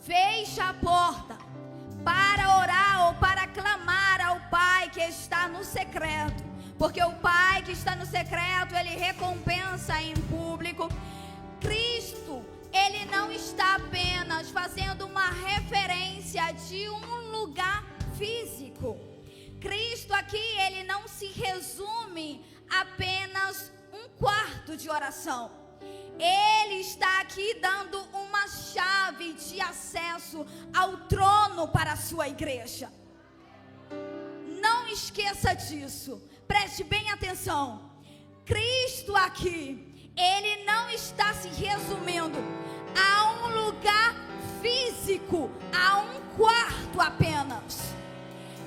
fecha a porta para orar ou para clamar ao Pai que está no secreto. Porque o Pai que está no secreto, Ele recompensa em público. Cristo, Ele não está apenas fazendo uma referência de um lugar físico. Cristo aqui, Ele não se resume apenas um quarto de oração. Ele está aqui dando uma chave de acesso ao trono para a sua igreja. Não esqueça disso. Preste bem atenção. Cristo aqui, Ele não está se resumindo a um lugar físico, a um quarto apenas.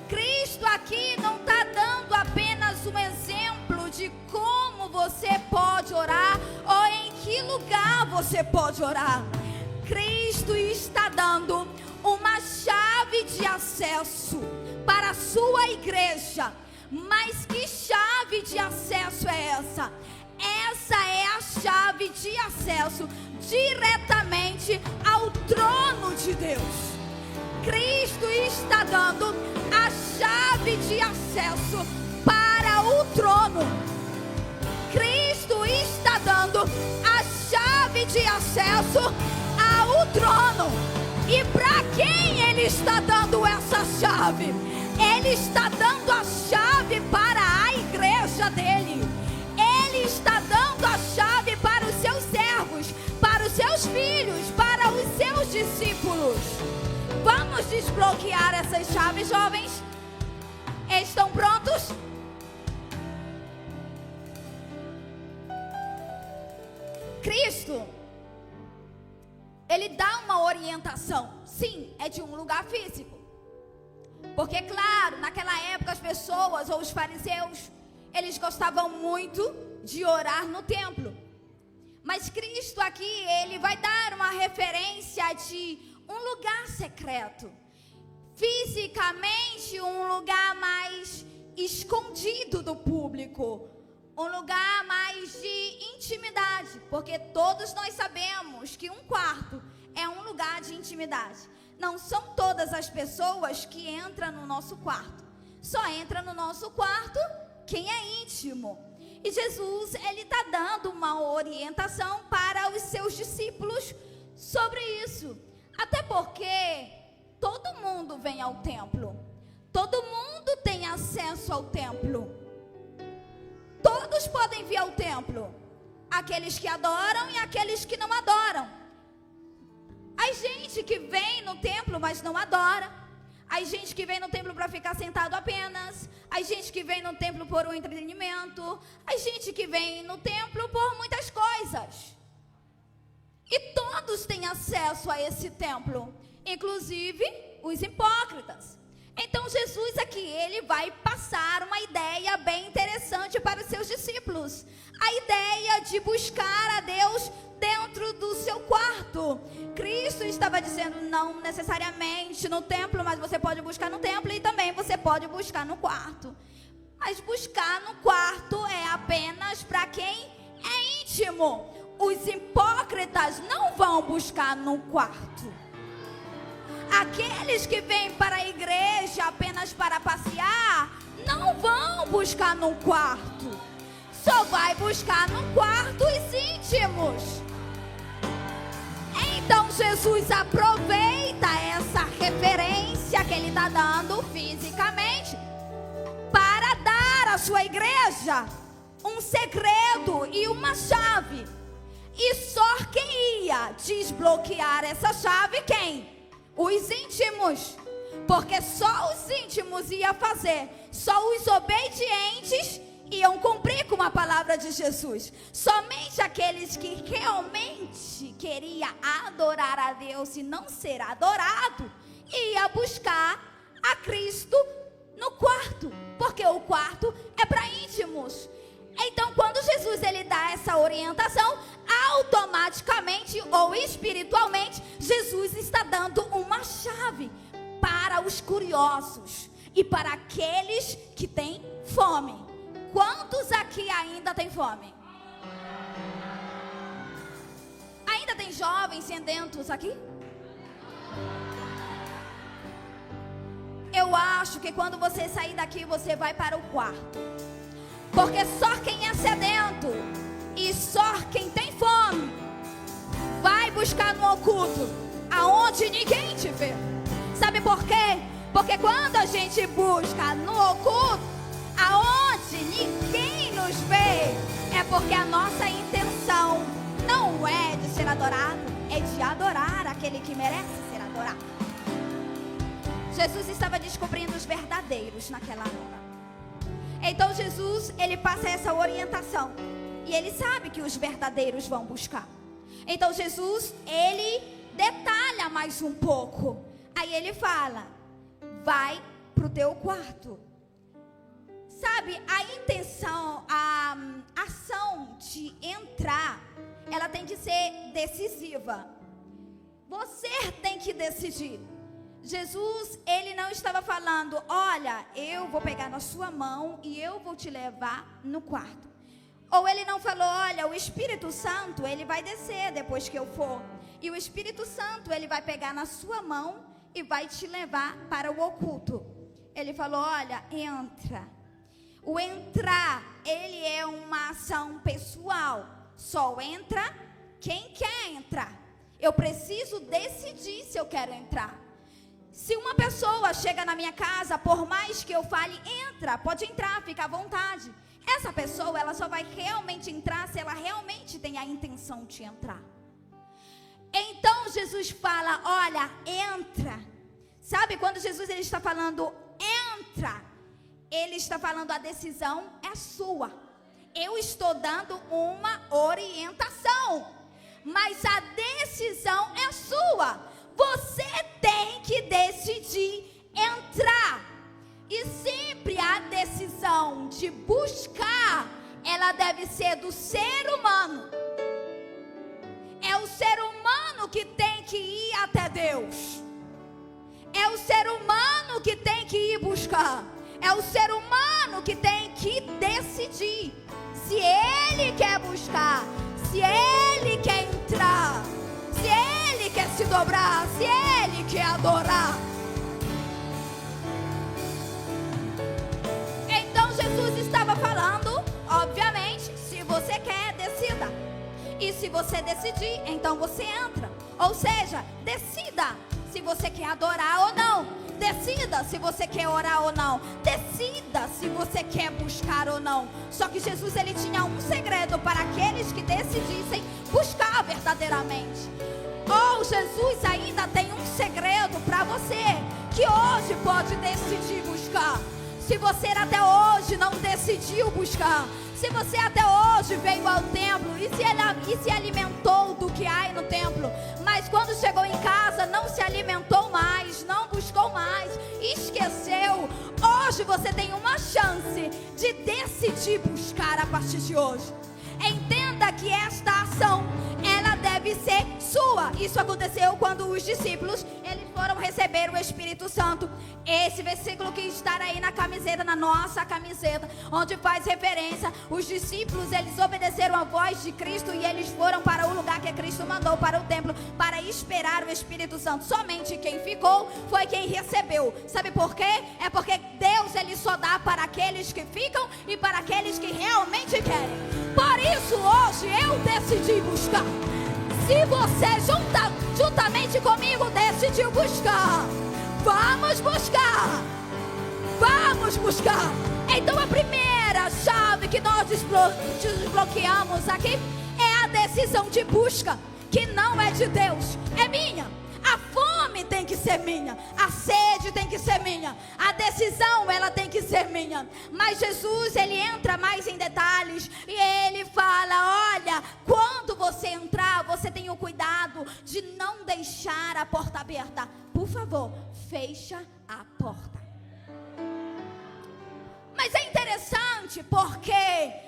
Cristo aqui não está dando apenas um exemplo de como você pode orar ou em que lugar você pode orar. Cristo está dando uma chave de acesso para a sua igreja. Mas que chave de acesso é essa? Essa é a chave de acesso diretamente ao trono de Deus. Cristo está dando a chave de acesso para o trono. Cristo está dando a chave de acesso ao trono. E para quem Ele está dando essa chave? Ele está dando a chave para a igreja dele. Ele está dando a chave para os seus servos, para os seus filhos, para os seus discípulos. Vamos desbloquear essas chaves, jovens? Estão prontos? Cristo, Ele dá uma orientação. Sim, é de um lugar físico. Porque, claro, naquela época as pessoas ou os fariseus, eles gostavam muito de orar no templo. Mas Cristo aqui, Ele vai dar uma referência de um lugar secreto. Fisicamente, um lugar mais escondido do público. Um lugar mais de intimidade. Porque todos nós sabemos que um quarto é um lugar de intimidade. Não são todas as pessoas que entram no nosso quarto. Só entra no nosso quarto quem é íntimo. E Jesus, Ele está dando uma orientação para os seus discípulos sobre isso. Até porque todo mundo vem ao templo. Todo mundo tem acesso ao templo. Todos podem vir ao templo. Aqueles que adoram e aqueles que não adoram. Há gente que vem no templo, mas não adora. Há gente que vem no templo para ficar sentado apenas. Há gente que vem no templo por um entretenimento. Há gente que vem no templo por muitas coisas. E todos têm acesso a esse templo, inclusive os hipócritas. Então Jesus aqui, Ele vai passar uma ideia bem interessante para os seus discípulos. A ideia de buscar a Deus dentro do seu quarto. Cristo estava dizendo, não necessariamente no templo, mas você pode buscar no templo e também você pode buscar no quarto. Mas buscar no quarto é apenas para quem é íntimo. Os hipócritas não vão buscar no quarto. Aqueles que vêm para a igreja apenas para passear, não vão buscar no quarto. Só vai buscar no quarto os íntimos. Então Jesus aproveita essa referência que Ele está dando fisicamente para dar à sua igreja um segredo e uma chave. E só quem ia desbloquear essa chave, quem? Os íntimos. Porque só os íntimos iam fazer. Só os obedientes iam cumprir com a palavra de Jesus. Somente aqueles que realmente queriam adorar a Deus e não ser adorado, ia buscar a Cristo no quarto. Porque o quarto é para íntimos. Então, quando Jesus ele dá essa orientação, automaticamente ou espiritualmente, Jesus está dando uma chave para os curiosos e para aqueles que têm fome. Quantos aqui ainda têm fome? Ainda tem jovens sedentos aqui? acho que quando você sair daqui, você vai para o quarto. Porque só quem é sedento e só quem tem fome vai buscar no oculto, aonde ninguém te vê. Sabe por quê? Porque quando a gente busca no oculto, aonde ninguém nos vê, é porque a nossa intenção não é de ser adorado, é de adorar aquele que merece ser adorado. Jesus estava descobrindo os verdadeiros naquela hora. Então Jesus, ele passa essa orientação. E ele sabe que os verdadeiros vão buscar. Então Jesus, ele detalha mais um pouco. Aí ele fala: vai pro teu quarto. Sabe, a intenção, a ação de entrar, ela tem que ser decisiva. Você tem que decidir. Jesus, ele não estava falando: olha, eu vou pegar na sua mão e eu vou te levar no quarto. Ou ele não falou: olha, o Espírito Santo, ele vai descer depois que eu for. E o Espírito Santo, ele vai pegar na sua mão e vai te levar para o oculto. Ele falou: olha, entra. O entrar, ele é uma ação pessoal. Só entra quem quer entrar. Eu preciso decidir se eu quero entrar. Se uma pessoa chega na minha casa, por mais que eu fale, entra, pode entrar, fica à vontade. Essa pessoa, ela só vai realmente entrar se ela realmente tem a intenção de entrar. Então Jesus fala: olha, entra. Sabe, quando Jesus ele está falando entra, ele está falando a decisão é sua. Eu estou dando uma orientação, mas a decisão é sua. Você tem que decidir entrar. E sempre a decisão de buscar, ela deve ser do ser humano. É o ser humano que tem que ir até Deus. É o ser humano que tem que ir buscar. É o ser humano que tem que decidir se ele quer buscar, se ele quer entrar, se ele quer se dobrar, se ele quer adorar. Então Jesus estava falando, obviamente, se você quer, decida. E se você decidir, então você entra. Ou seja, decida se você quer adorar ou não. Decida se você quer orar ou não. Decida se você quer buscar ou não. Só que Jesus, ele tinha um segredo para aqueles que decidissem buscar verdadeiramente. Jesus ainda tem um segredo para você, que hoje pode decidir buscar. Se você até hoje não decidiu buscar, se você até hoje veio ao templo e se alimentou do que há no templo, mas quando chegou em casa não se alimentou mais, não buscou mais, esqueceu, hoje você tem uma chance de decidir buscar a partir de hoje. Entenda que esta ação, ela deve ser sua. Isso aconteceu quando os discípulos, eles foram receber o Espírito Santo. Esse versículo que está aí na camiseta, na nossa camiseta, onde faz referência, os discípulos, eles obedeceram a voz de Cristo e eles foram para o lugar que Cristo mandou, para o templo, para esperar o Espírito Santo. Somente quem ficou foi quem recebeu. Sabe por quê? É porque Deus, ele só dá para aqueles que ficam e para aqueles que realmente querem. Por isso hoje eu decidi buscar. Se você juntamente comigo decidiu buscar, vamos buscar. Vamos buscar. Então a primeira chave que nós desbloqueamos aqui é a decisão de busca, que não é de Deus, é minha. A fome tem que ser minha, a sede tem que ser minha, a decisão, ela tem que ser minha. Mas Jesus, ele entra mais em detalhes e ele fala: olha, quando você entrar, você tem o cuidado de não deixar a porta aberta. Por favor, fecha a porta. Mas é interessante porque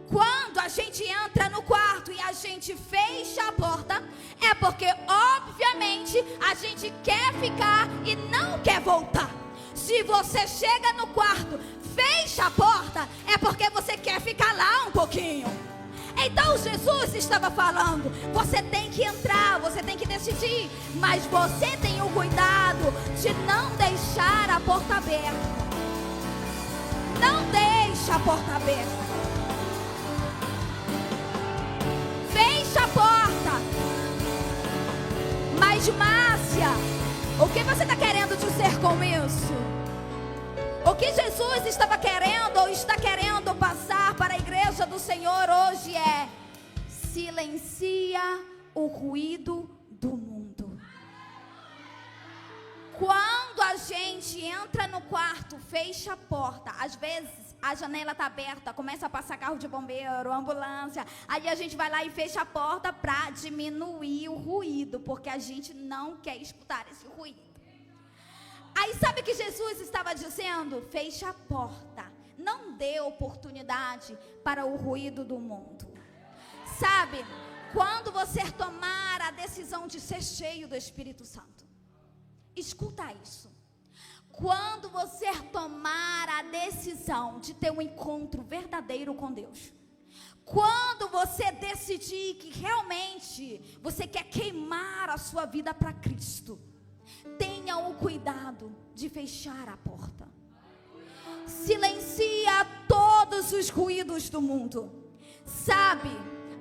quando a gente entra no quarto e a gente fecha a porta, é porque obviamente a gente quer ficar e não quer voltar. Se você chega no quarto, fecha a porta, é porque você quer ficar lá um pouquinho. Então Jesus estava falando: você tem que entrar, você tem que decidir, mas você tem o cuidado de não deixar a porta aberta. Não deixa a porta aberta. Fecha a porta. Mas Márcia, o que você está querendo dizer com isso? O que Jesus estava querendo ou está querendo passar para a igreja do Senhor hoje é: silencia o ruído do mundo. Quando a gente entra no quarto, fecha a porta, às vezes a janela está aberta, começa a passar carro de bombeiro, ambulância, aí a gente vai lá e fecha a porta para diminuir o ruído, porque a gente não quer escutar esse ruído. Aí sabe o que Jesus estava dizendo? Fecha a porta, não dê oportunidade para o ruído do mundo. Sabe, quando você tomar a decisão de ser cheio do Espírito Santo, escuta isso. Quando você tomar a decisão de ter um encontro verdadeiro com Deus, quando você decidir que realmente você quer queimar a sua vida para Cristo, tenha o cuidado de fechar a porta. Silencia todos os ruídos do mundo. Sabe,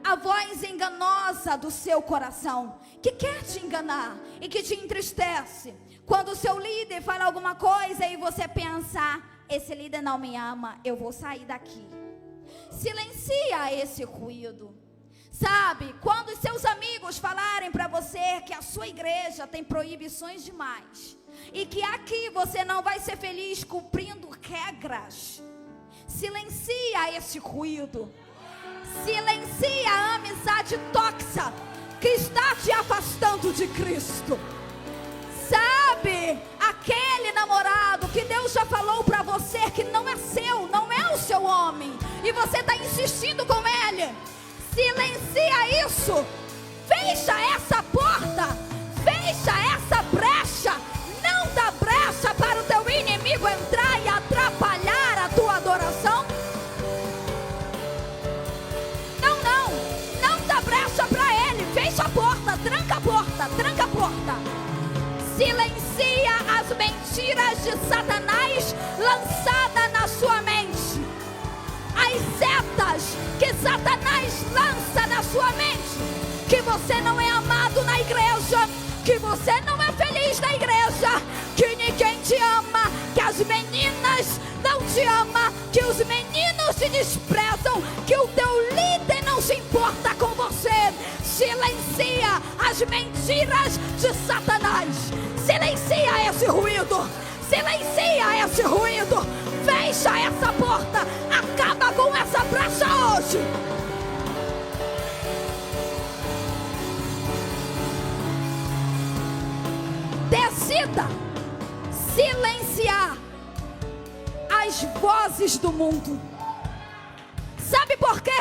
a voz enganosa do seu coração, que quer te enganar e que te entristece. Quando o seu líder fala alguma coisa e você pensa: esse líder não me ama, eu vou sair daqui. Silencia esse ruído. Sabe, quando os seus amigos falarem para você que a sua igreja tem proibições demais e que aqui você não vai ser feliz cumprindo regras, silencia esse ruído. Silencia a amizade tóxica que está te afastando de Cristo. Sabe, aquele namorado que Deus já falou para você que não é seu, não é o seu homem, e você está insistindo com ele. Silencia isso. Fecha essa porta. Fecha essa brecha. Não dá brecha para o teu inimigo entrar e atrapalhar a tua adoração. Não dá brecha para ele. Fecha a porta, tranca a porta, tranca a porta. Silencia as mentiras de Satanás lançadas na sua mente. As setas que Satanás lança na sua mente, que você não é amado na igreja, que você não é feliz na igreja, que ninguém te ama, que as meninas não te amam, que os meninos te desprezam, que o teu líder não se importa com você. Silencia as mentiras de Satanás. Silencia esse ruído. Silencia esse ruído. Fecha essa porta. Acaba com essa brecha hoje. Decida silenciar as vozes do mundo. Sabe por quê?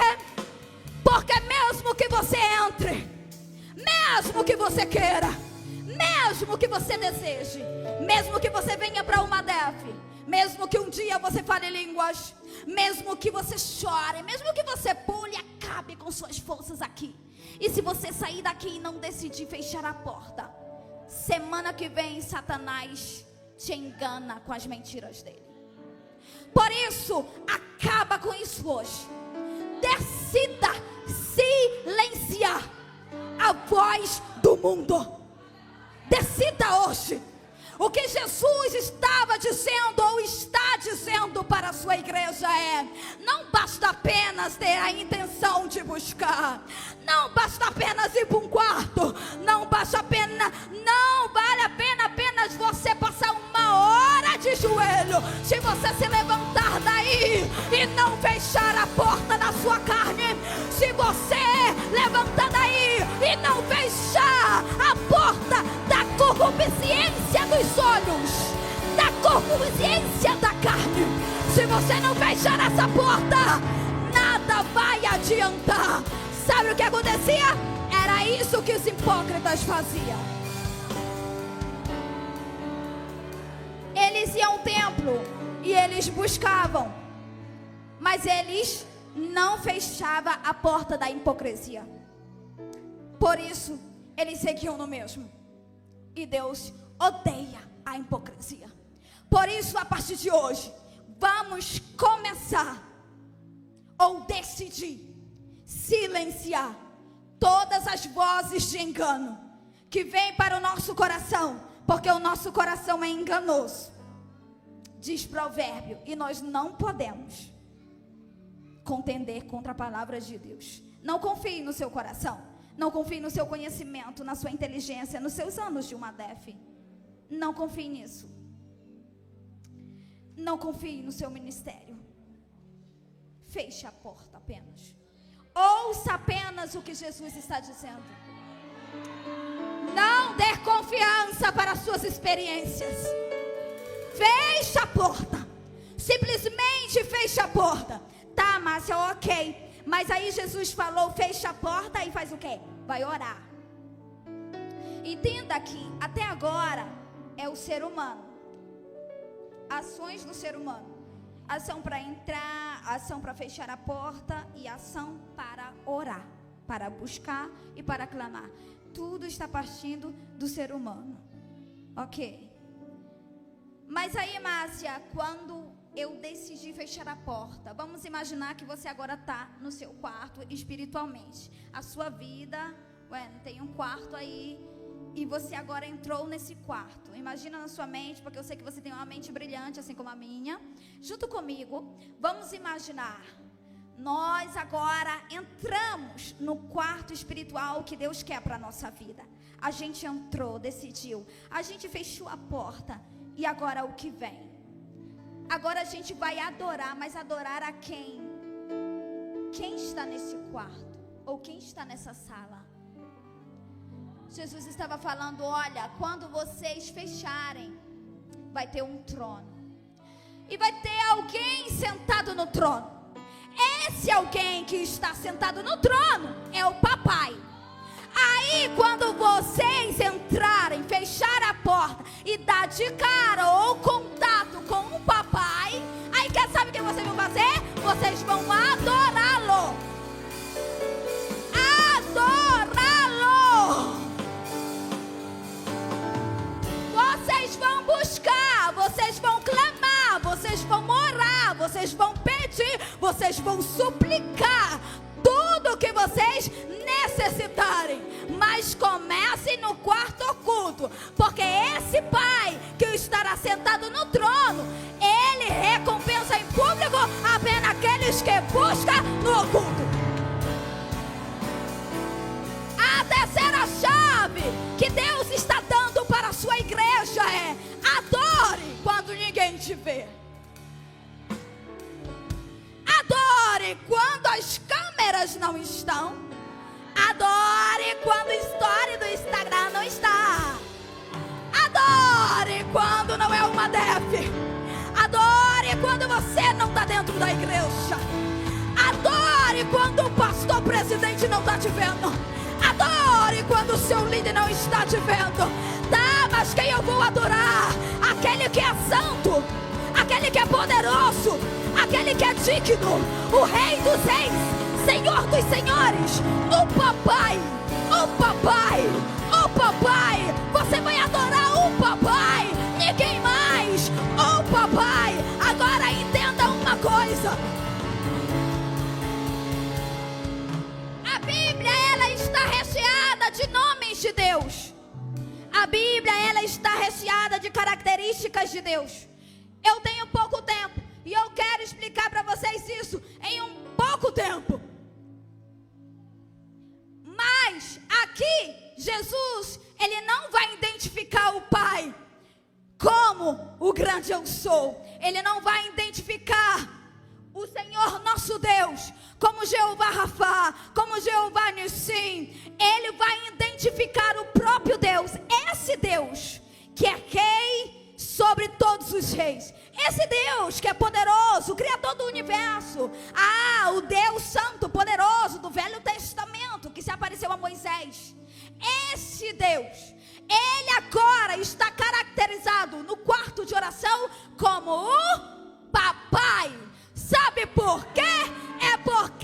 Porque mesmo que você entre, mesmo que você queira, mesmo que você deseje, mesmo que você venha para uma DEF, mesmo que um dia você fale línguas, mesmo que você chore, mesmo que você pule, acabe com suas forças aqui, e se você sair daqui e não decidir fechar a porta, semana que vem Satanás te engana com as mentiras dele. Por isso, acaba com isso hoje. Decida silenciar a voz do mundo. Decida hoje. O que Jesus estava dizendo ou está dizendo para a sua igreja é: não basta apenas ter a intenção de buscar, não basta apenas ir para um quarto, não vale a pena apenas você passar uma hora de joelho. Se você se levantar daí e não fechar a porta da sua carne, se você levantar daí e não fechar a porta da concupiscência dos olhos, da concupiscência da carne, se você não fechar essa porta, nada vai adiantar. Sabe o que acontecia? Era isso que os hipócritas faziam. Eles iam ao templo e eles buscavam, mas eles não fechava a porta da hipocrisia. Por isso, eles seguiam no mesmo. E Deus odeia a hipocrisia. Por isso, a partir de hoje, vamos começar ou decidir silenciar todas as vozes de engano que vêm para o nosso coração, porque o nosso coração é enganoso. Diz Provérbio, e nós não podemos contender contra a palavra de Deus. Não confie no seu coração, não confie no seu conhecimento, na sua inteligência, nos seus anos de uma DEF. Não confie nisso. Não confie no seu ministério. Feche a porta apenas. Ouça apenas o que Jesus está dizendo. Não dê confiança para as suas experiências. Feche a porta. Simplesmente feche a porta. Tá, Márcia, ok. Mas aí Jesus falou, fecha a porta e faz o quê? Vai orar. Entenda que até agora é o ser humano. Ações do ser humano. Ação para entrar, ação para fechar a porta e ação para orar, para buscar e para clamar. Tudo está partindo do ser humano. Ok. Mas aí, Márcia, quando eu decidi fechar a porta, vamos imaginar que você agora está no seu quarto espiritualmente. A sua vida, tem um quarto aí. E você agora entrou nesse quarto. Imagina na sua mente, porque eu sei que você tem uma mente brilhante, assim como a minha. Junto comigo, vamos imaginar. Nós agora entramos no quarto espiritual que Deus quer para a nossa vida. A gente entrou, decidiu. A gente fechou a porta. E agora o que vem? Agora a gente vai adorar, mas adorar a quem? Quem está nesse quarto? Ou quem está nessa sala? Jesus estava falando, olha, quando vocês fecharem, vai ter um trono. E vai ter alguém sentado no trono. Esse alguém que está sentado no trono é o papai. Aí quando vocês entrarem, fechar a porta e dar de cara ou contato com o papai, aí sabe o que vocês vão fazer? Vocês vão adorá-lo. Adorá-lo. Vocês vão buscar, vocês vão clamar, vocês vão orar, vocês vão pedir, vocês vão suplicar tudo o que vocês necessitarem. Mas comecem no quarto oculto, porque esse Pai que estará sentado no trono, Ele recompensa em público apenas aqueles que buscam no oculto. A terceira chave que Deus está dando para a sua igreja é: adore quando ninguém te vê. Adore quando as câmeras não estão. Adore quando a história do Instagram não está. Adore quando não é uma DEF. Adore quando você não está dentro da igreja. Adore quando o pastor presidente não está te vendo. Adore quando o seu líder não está te vendo. Tá, mas quem eu vou adorar? Aquele que é santo, aquele que é poderoso, aquele que é digno, o Rei dos Reis, Senhor dos Senhores, o papai, o papai, o papai. Você vai adorar o papai, ninguém mais, o papai. Agora entenda uma coisa. A Bíblia, ela está recheada de nomes de Deus. A Bíblia, ela está recheada de características de Deus. Eu tenho pouco tempo e eu quero explicar para vocês isso em um pouco tempo. Mas aqui, Jesus, Ele não vai identificar o Pai como o grande eu sou. Ele não vai identificar o Senhor nosso Deus como Jeová Rafá, como Jeová Nissim. Ele vai identificar o próprio Deus, esse Deus que é rei sobre todos os reis, esse Deus que é poderoso, criador do universo. O Deus santo, poderoso do Velho Testamento, que se apareceu a Moisés. Esse Deus, Ele agora está caracterizado no quarto de oração como o papai. Sabe por quê? É porque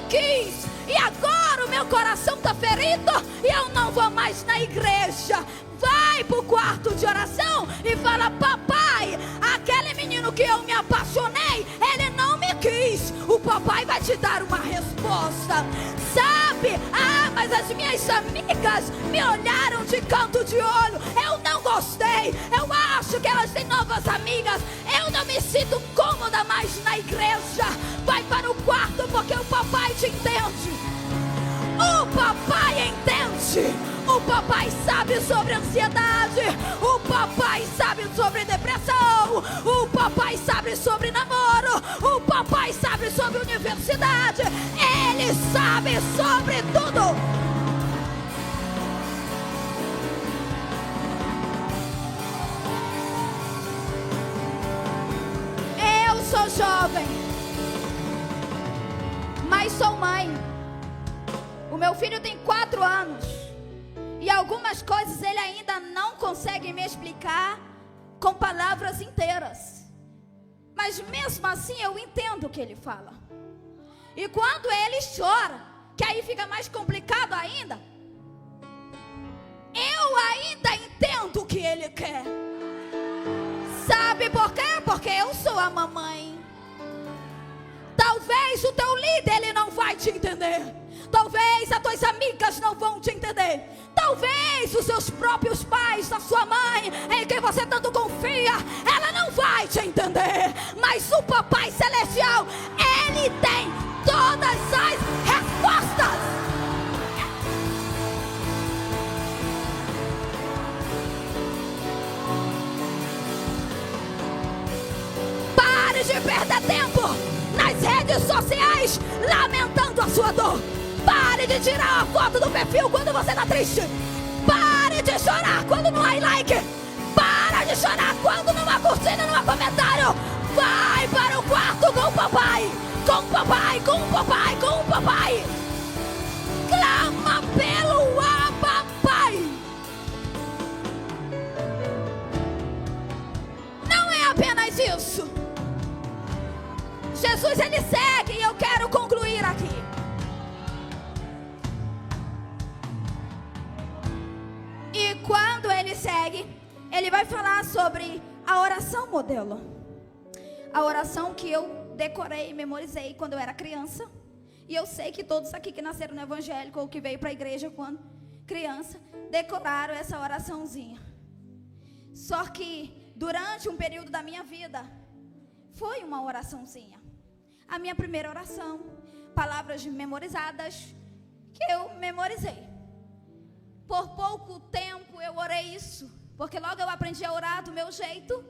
quis. E agora o meu coração está ferido e eu não vou mais na igreja. Vai para o quarto de oração e fala: papai, aquele menino que eu me apaixonei, ele não me quis. O papai vai te dar uma resposta. Sabe? Ah, mas as minhas amigas me olharam de canto de olho. Eu não gostei. Eu acho que elas têm novas amigas. Eu não me sinto cômoda mais na igreja. Vai para o quarto porque o papai te entende. O papai entende. O papai sabe sobre ansiedade. O papai sabe sobre depressão. O papai sabe sobre namoro. O papai sabe sobre universidade. Ele sabe sobre tudo. Eu sou jovem, mas sou mãe. O meu filho tem 4 anos. E algumas coisas ele ainda não consegue me explicar com palavras inteiras. Mas mesmo assim eu entendo o que ele fala. E quando ele chora, que aí fica mais complicado ainda, eu ainda entendo o que ele quer. Sabe por quê? Porque eu sou a mamãe. Talvez o teu líder ele não vai te entender. Talvez as tuas amigas não vão te entender. Talvez os seus próprios pais, a sua mãe, em quem você tanto confia, ela não vai te entender. Mas o Papai Celestial, ele tem todas as respostas. Pare de perder tempo nas redes sociais lamentando a sua dor. Pare de tirar a foto do perfil quando você está triste. Pare de chorar quando não há like. Para de chorar quando não há curtida, não há comentário. Vai para o quarto com o papai. Com o papai, com o papai, com o papai. Clama pelo papai. Não é apenas isso. Jesus ele segue e eu quero concluir aqui. E quando ele segue, ele vai falar sobre a oração modelo. A oração que eu decorei e memorizei quando eu era criança. E eu sei que todos aqui que nasceram no evangélico ou que veio para a igreja quando criança, decoraram essa oraçãozinha. Só que durante um período da minha vida, foi uma oraçãozinha. A minha primeira oração, palavras memorizadas, que eu memorizei. Por pouco tempo eu orei isso, porque logo eu aprendi a orar do meu jeito,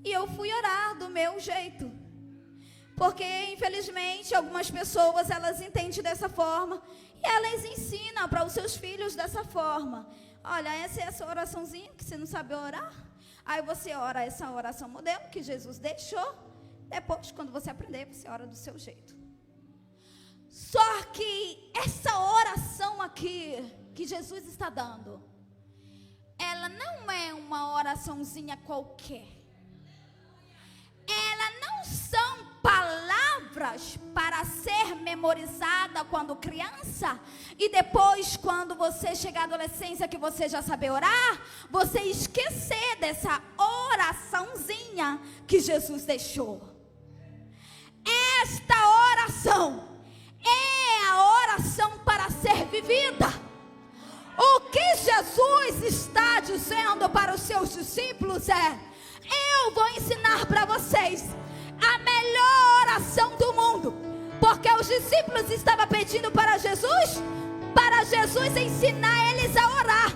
e eu fui orar do meu jeito. Porque infelizmente algumas pessoas elas entendem dessa forma, e elas ensinam para os seus filhos dessa forma. Olha, essa é essa oraçãozinha que você não sabe orar. Aí você ora essa oração modelo que Jesus deixou. Depois, quando você aprender, você ora do seu jeito. Só que essa oração aqui que Jesus está dando, ela não é uma oraçãozinha qualquer. Ela não são palavras para ser memorizada quando criança e depois quando você chegar à adolescência que você já sabe orar, você esquecer dessa oraçãozinha que Jesus deixou. Esta oração é a oração para ser vivida. O que Jesus está dizendo para os seus discípulos é: eu vou ensinar para vocês a melhor oração do mundo. Porque os discípulos estavam pedindo para Jesus ensinar eles a orar.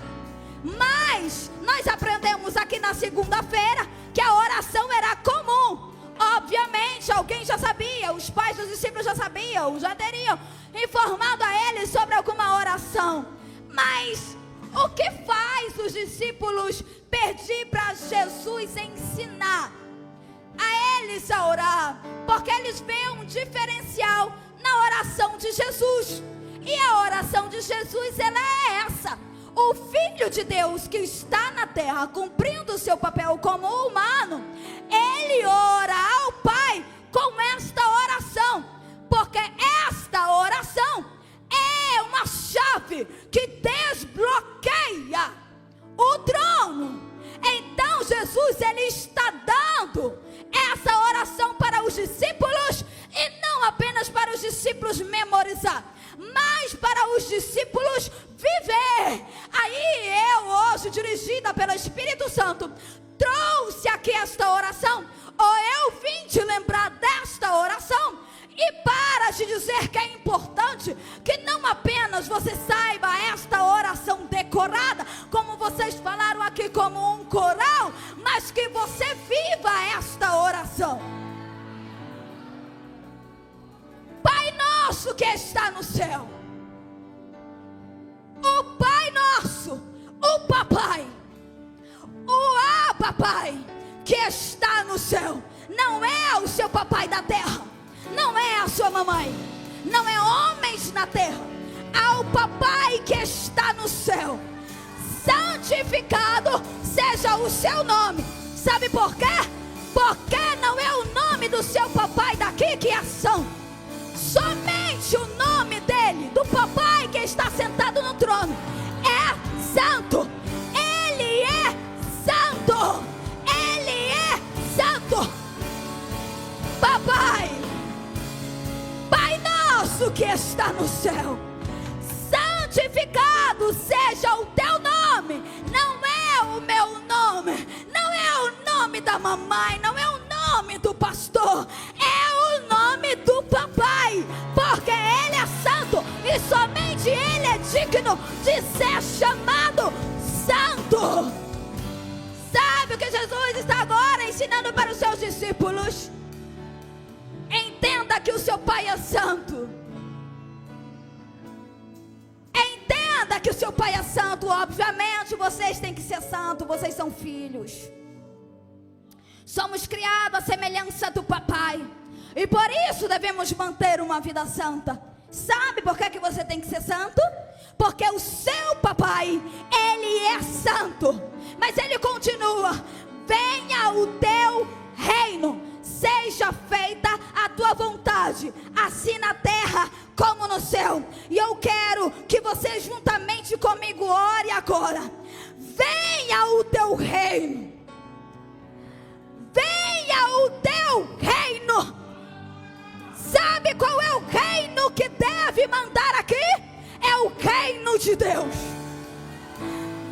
Mas nós aprendemos aqui na segunda-feira que a oração era comum. Obviamente, alguém já sabia, os pais dos discípulos já sabiam, já teriam informado a eles sobre alguma oração. Mas o que faz os discípulos pedir para Jesus ensinar a eles a orar? Porque eles veem um diferencial na oração de Jesus. E a oração de Jesus, ela é essa: o Filho de Deus que está na terra cumprindo o seu papel como humano, ele ora ao Pai com esta oração. Porque esta oração coisa, mas para os discípulos viver. Aí eu hoje, dirigida pelo Espírito Santo, trouxe aqui esta oração, ou eu vim te lembrar desta oração, e para te dizer que é importante que não apenas você saiba esta oração decorada, como vocês falaram aqui, como um coral, mas que você viva esta oração. Pai nosso que está no céu, o Pai nosso, o papai, o papai que está no céu, não é o seu papai da terra, não é a sua mamãe, não é homens na terra, ao papai que está no céu. Santificado seja o seu nome. Sabe por quê? Porque não é o nome do seu papai daqui que é santo, somente o nome dele, do papai que está sentado no trono, é santo. Ele é santo, ele é santo. Papai, Pai nosso que está no céu, santificado seja o teu nome. Não é o meu nome, não é o nome da mamãe, não é o nome do pastor, é o nome do papai, porque ele é santo e somente ele é digno de ser chamado santo. Sabe o que Jesus está agora ensinando para os seus discípulos? Entenda que o seu pai é santo. Entenda que o seu pai é santo. Obviamente vocês têm que ser santos, vocês são filhos. Somos criados à semelhança do papai, e por isso devemos manter uma vida santa. Sabe por que você tem que ser santo? Porque o seu papai, ele é santo. Mas ele continua: venha o teu reino, seja feita a tua vontade, assim na terra como no céu. E eu quero que você juntamente comigo ore agora. Venha o teu reino, venha o teu reino. Sabe qual é o reino que deve mandar aqui? É o reino de Deus.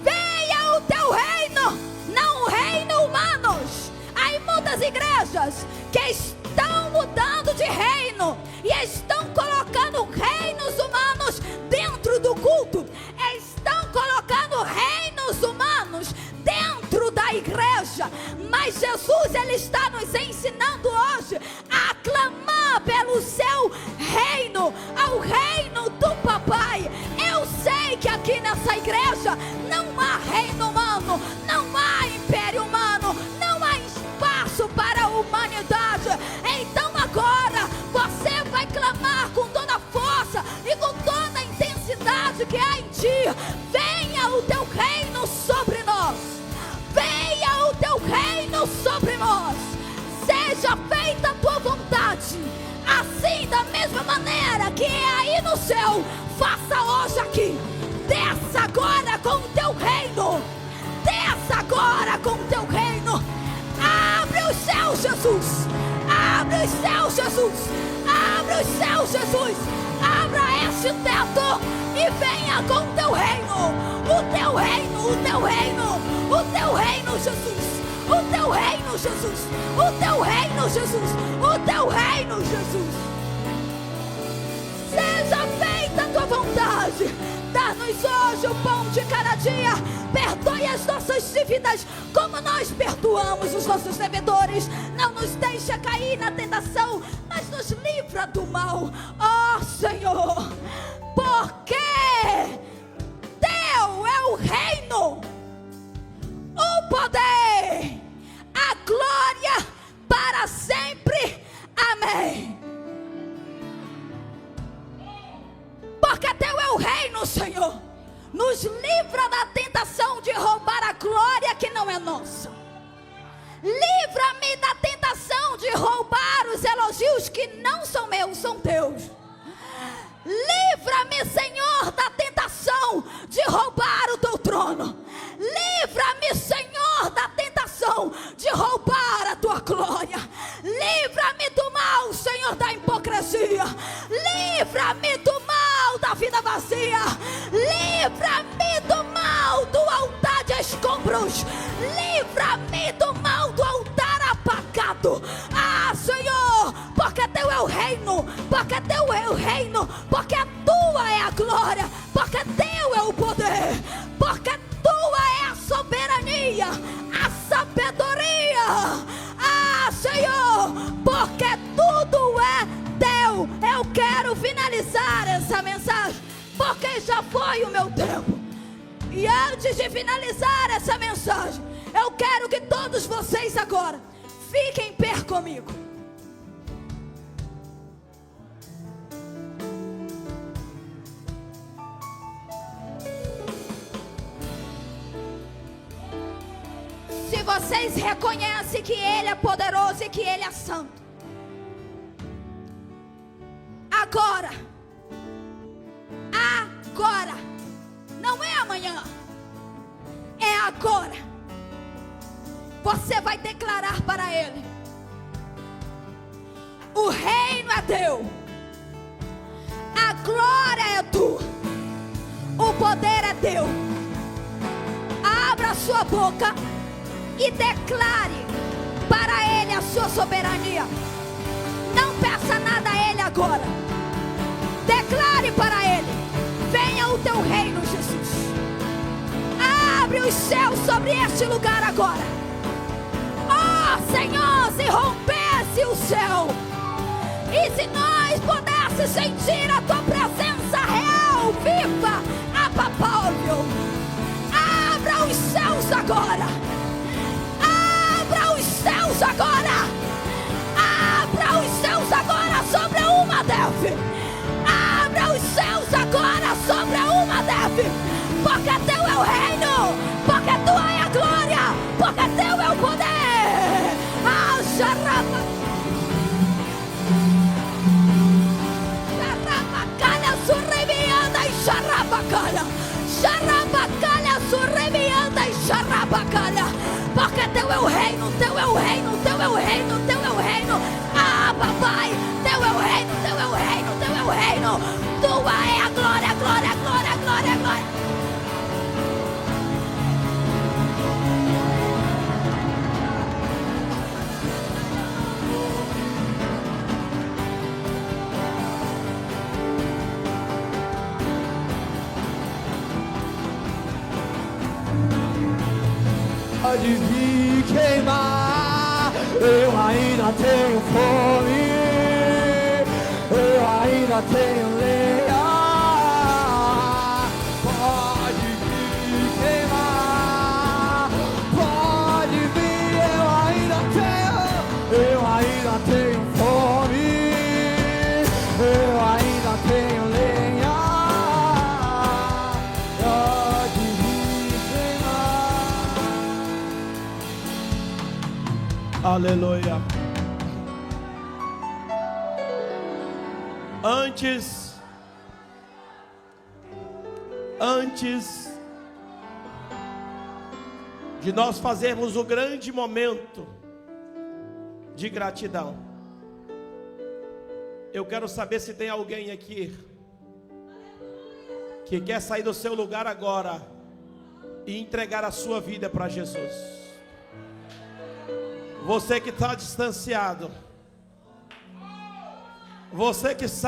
Venha o teu reino, não o reino humanos. Há muitas igrejas que estão mudando de reino e estão colocando reinos humanos dentro do culto, estão colocando reinos humanos dentro da igreja. Mas Jesus, ele está nos ensinando hoje a clamar pelo seu reino, ao reino do papai. Eu sei que aqui nessa igreja não há reino humano, não há império humano, não há espaço para a humanidade. Então agora você vai clamar com toda a força e com toda a intensidade que há em ti. Venha o teu reino sobre nós, venha o teu reino sobre nós, seja feita a tua vontade, assim da mesma maneira que é aí no céu, faça hoje aqui. Desça agora com o teu reino, desça agora com o teu reino. Abre os céus, Jesus, abre os céus, Jesus, abre os céus, Jesus, abra este teto e venha com o teu reino, o teu reino, o teu reino, o teu reino, Jesus, o teu reino, Jesus, o teu reino, Jesus, o teu reino, Jesus. Seja feita a tua vontade. Dá-nos hoje o pão de cada dia. Perdoe as nossas dívidas como nós perdoamos os nossos devedores. Não nos deixa cair na tentação, mas nos livra do mal, ó Senhor, porque teu é o reino, o poder, a glória para sempre. Amém. Porque teu é o reino, Senhor. Nos livra da tentação de roubar a glória que não é nossa. Livra-me da tentação de roubar os elogios que não são meus, são teus. Livra-me, Senhor, da tentação de roubar o teu trono. Livra-me, Senhor, da tentação de roubar a tua glória. Livra-me do mal, Senhor, da hipocrisia. Livra-me do reino, porque teu é o reino, porque a tua é a glória, porque teu é o poder, porque tua é a soberania, a sabedoria. Ah, Senhor, porque tudo é teu. Eu quero finalizar essa mensagem, porque já foi o meu tempo. E antes de finalizar essa mensagem, eu quero que todos vocês agora fiquem em pé comigo. Se vocês reconhecem que Ele é poderoso e que Ele é santo, agora, não é amanhã, é agora, você vai declarar para Ele: o reino é teu, a glória é tua, o poder é teu. Abra a sua boca e declare para Ele a sua soberania. Não peça nada a Ele agora. Declare para Ele: venha o teu reino, Jesus. Abre os céus sobre este lugar agora. Oh, Senhor, se rompesse o céu, e se nós pudéssemos sentir a tua presença real, viva, apalpável. Abra os céus agora. Abra os céus agora. Abra os céus agora sobre uma deve. Abra os céus agora sobre uma deve. Porque teu é o reino, porque tua é a glória, porque teu é o poder. Ah, xarapa. Xarapacalha surrevianda e xarapacalha. Xarapacalha surrevianda e xarapacalha. Porque teu é o reino, teu é o reino, teu é o reino, teu é o reino. Ah, papai, teu é o reino, teu é o reino, teu é o reino. Tua é a glória, glória, glória, glória, glória. Pode vir queimar, eu ainda tenho fome, eu ainda tenho lenha. Pode vir queimar, pode vir, eu ainda tenho fome, eu ainda tenho lenha. Pode vir queimar. Aleluia. Antes de nós fazermos o grande momento de gratidão, eu quero saber se tem alguém aqui que quer sair do seu lugar agora e entregar a sua vida para Jesus. Você que está distanciado, você que sabe